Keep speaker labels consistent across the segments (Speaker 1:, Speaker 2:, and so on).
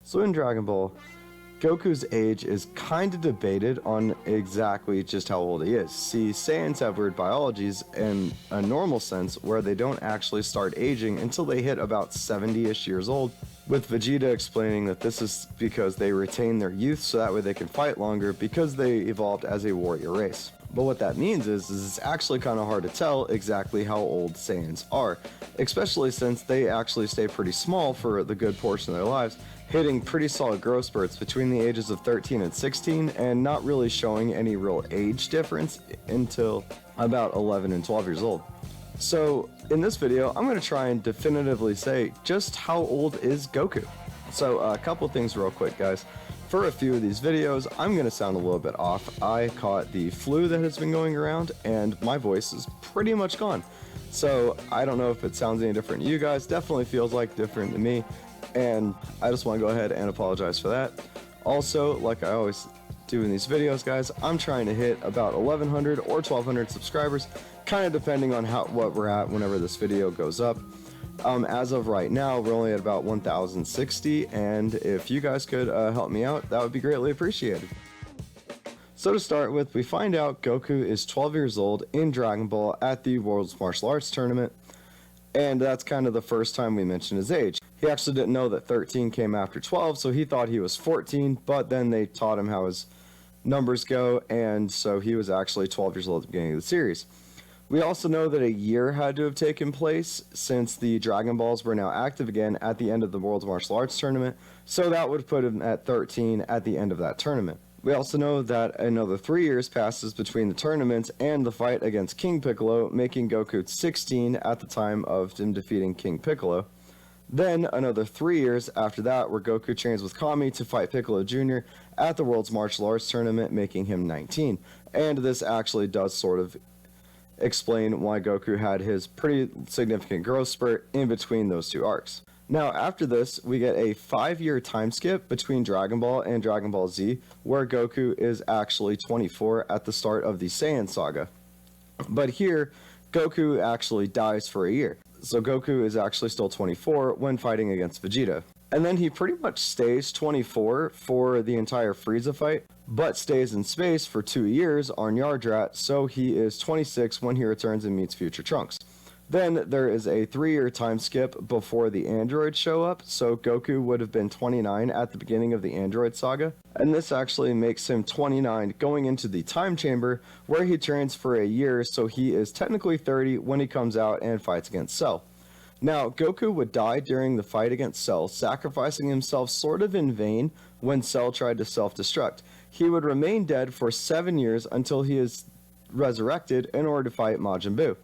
Speaker 1: So in Dragon Ball, Goku's age is kind of debated on exactly just how old he is. See, Saiyans have weird biologies in a normal sense where they don't actually start aging until they hit about 70-ish years old, with Vegeta explaining that this is because they retain their youth so that way they can fight longer because they evolved as a warrior race. But what that means is it's actually kind of hard to tell exactly how old Saiyans are, especially since they actually stay pretty small for the good portion of their lives, hitting pretty solid growth spurts between the ages of 13 and 16 and not really showing any real age difference until about 11 and 12 years old. So in this video, I'm going to try and definitively say just how old is Goku. So a couple things real quick, guys. For a few of these videos, I'm going to sound a little bit off. I caught the flu that has been going around and my voice is pretty much gone. So I don't know if it sounds any different to you guys. Definitely feels like different to me. And I just want to go ahead and apologize for that. Also, like I always do in these videos, guys, I'm trying to hit about 1,100 or 1,200 subscribers, kind of depending on what we're at whenever this video goes up. As of right now, we're only at about 1,060, and if you guys could help me out, that would be greatly appreciated. So to start with, we find out Goku is 12 years old in Dragon Ball at the World's Martial Arts Tournament, and that's kind of the first time we mention his age. He actually didn't know that 13 came after 12, so he thought he was 14, but then they taught him how his numbers go, and so he was actually 12 years old at the beginning of the series. We also know that a year had to have taken place since the Dragon Balls were now active again at the end of the World Martial Arts Tournament, so that would put him at 13 at the end of that tournament. We also know that another 3 years passes between the tournaments and the fight against King Piccolo, making Goku 16 at the time of him defeating King Piccolo. Then another 3 years after that where Goku trains with Kami to fight Piccolo Jr. at the World's Martial Arts Tournament, making him 19. And this actually does sort of explain why Goku had his pretty significant growth spurt in between those two arcs. Now after this, we get a 5-year time skip between Dragon Ball and Dragon Ball Z, where Goku is actually 24 at the start of the Saiyan saga. But here, Goku actually dies for a year. So Goku is actually still 24 when fighting against Vegeta. And then he pretty much stays 24 for the entire Frieza fight, but stays in space for 2 years on Yardrat, so he is 26 when he returns and meets future Trunks. Then there is a 3-year time skip before the androids show up, so Goku would have been 29 at the beginning of the android saga, and this actually makes him 29 going into the time chamber, where he trains for a year, so he is technically 30 when he comes out and fights against Cell. Now, Goku would die during the fight against Cell, sacrificing himself sort of in vain when Cell tried to self-destruct. He would remain dead for 7 years until he is resurrected in order to fight Majin Buu.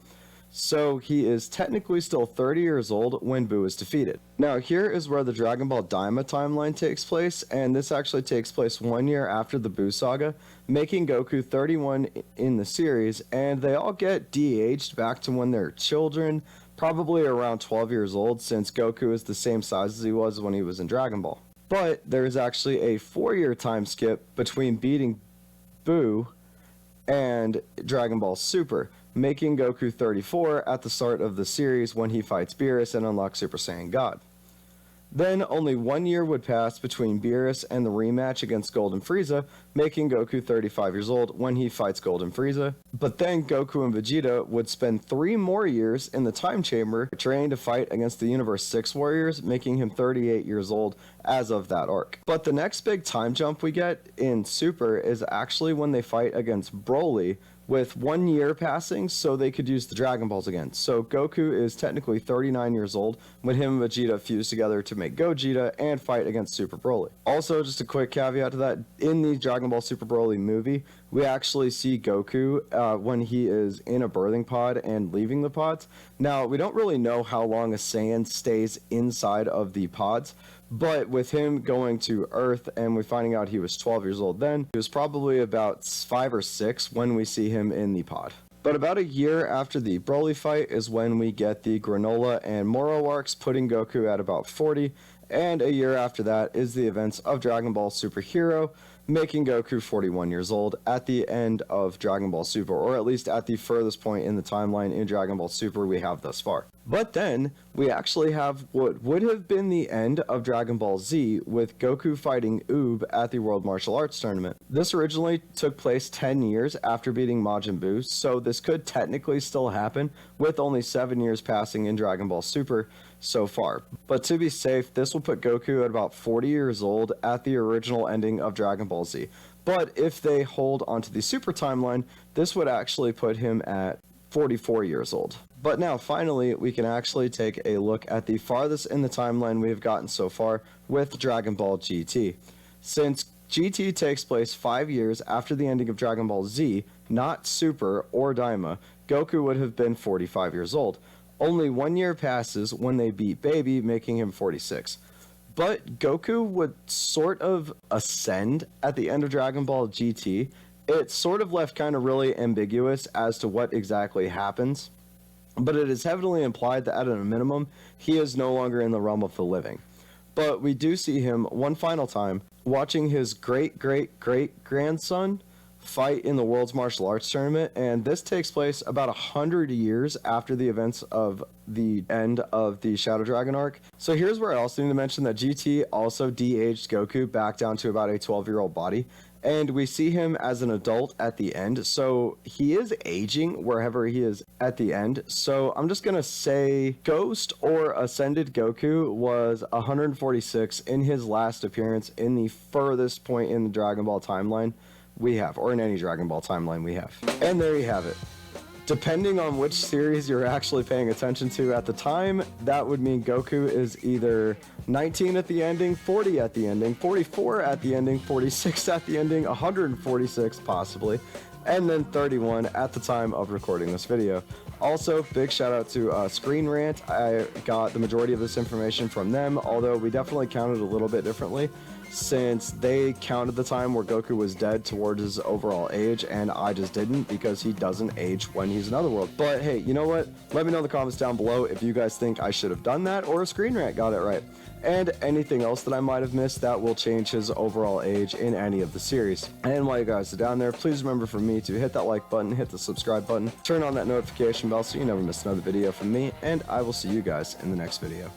Speaker 1: So he is technically still 30 years old when Buu is defeated. Now here is where the Dragon Ball Daima timeline takes place, and this actually takes place 1 year after the Buu saga, making Goku 31 in the series, and they all get de-aged back to when they're children, probably around 12 years old, since Goku is the same size as he was when he was in Dragon Ball. But there is actually a 4-year time skip between beating Buu and Dragon Ball Super, making Goku 34 at the start of the series when he fights Beerus and unlocks Super Saiyan God. Then only 1 year would pass between Beerus and the rematch against Golden Frieza, making Goku 35 years old when he fights Golden Frieza. But then Goku and Vegeta would spend 3 more years in the time chamber training to fight against the Universe 6 Warriors, making him 38 years old as of that arc. But the next big time jump we get in Super is actually when they fight against Broly, with 1 year passing so they could use the Dragon Balls again. So Goku is technically 39 years old when him and Vegeta fuse together to make Gogeta and fight against Super Broly. Also, just a quick caveat to that, in the Dragon Ball Super Broly movie, we actually see Goku when he is in a birthing pod and leaving the pods. Now, we don't really know how long a Saiyan stays inside of the pods, but with him going to Earth and we finding out he was 12 years old then, he was probably about 5 or 6 when we see him in the pod. But about a year after the Broly fight is when we get the Granola and Moro arcs, putting Goku at about 40, and a year after that is the events of Dragon Ball Super Hero, making Goku 41 years old at the end of Dragon Ball Super, or at least at the furthest point in the timeline in Dragon Ball Super we have thus far. But then, we actually have what would have been the end of Dragon Ball Z with Goku fighting Oob at the World Martial Arts Tournament. This originally took place 10 years after beating Majin Buu, so this could technically still happen, with only 7 years passing in Dragon Ball Super so far. But to be safe, this will put Goku at about 40 years old at the original ending of Dragon Ball Z. But if they hold onto the Super timeline, this would actually put him at 44 years old. But now, finally, we can actually take a look at the farthest in the timeline we have gotten so far with Dragon Ball GT. Since GT takes place 5 years after the ending of Dragon Ball Z, not Super or Daima, Goku would have been 45 years old. Only 1 year passes when they beat Baby, making him 46. But Goku would sort of ascend at the end of Dragon Ball GT. It's sort of left kind of really ambiguous as to what exactly happens, but it is heavily implied that at a minimum, he is no longer in the realm of the living. But we do see him one final time watching his great-great-great-grandson fight in the World's Martial Arts Tournament, and this takes place about 100 years after the events of the end of the Shadow Dragon arc. So here's where I also need to mention that GT also de-aged Goku back down to about a 12-year-old body, and we see him as an adult at the end, so he is aging wherever he is at the end. So I'm just gonna say Ghost or Ascended Goku was 146 in his last appearance in the furthest point in the Dragon Ball timeline we have, or in any Dragon Ball timeline we have. And there you have it. Depending on which series you're actually paying attention to at the time, that would mean Goku is either 19 at the ending, 40 at the ending, 44 at the ending, 46 at the ending, 146 possibly, and then 31 at the time of recording this video. Also, big shout out to Screen Rant. I got the majority of this information from them, although we definitely counted a little bit differently, since they counted the time where Goku was dead towards his overall age, and I just didn't, because he doesn't age when he's in Otherworld. But hey, you know what? Let me know in the comments down below if you guys think I should have done that, or Screen Rant got it right. And anything else that I might have missed that will change his overall age in any of the series. And while you guys are down there, please remember for me to hit that like button, hit the subscribe button, turn on that notification bell so you never miss another video from me, and I will see you guys in the next video.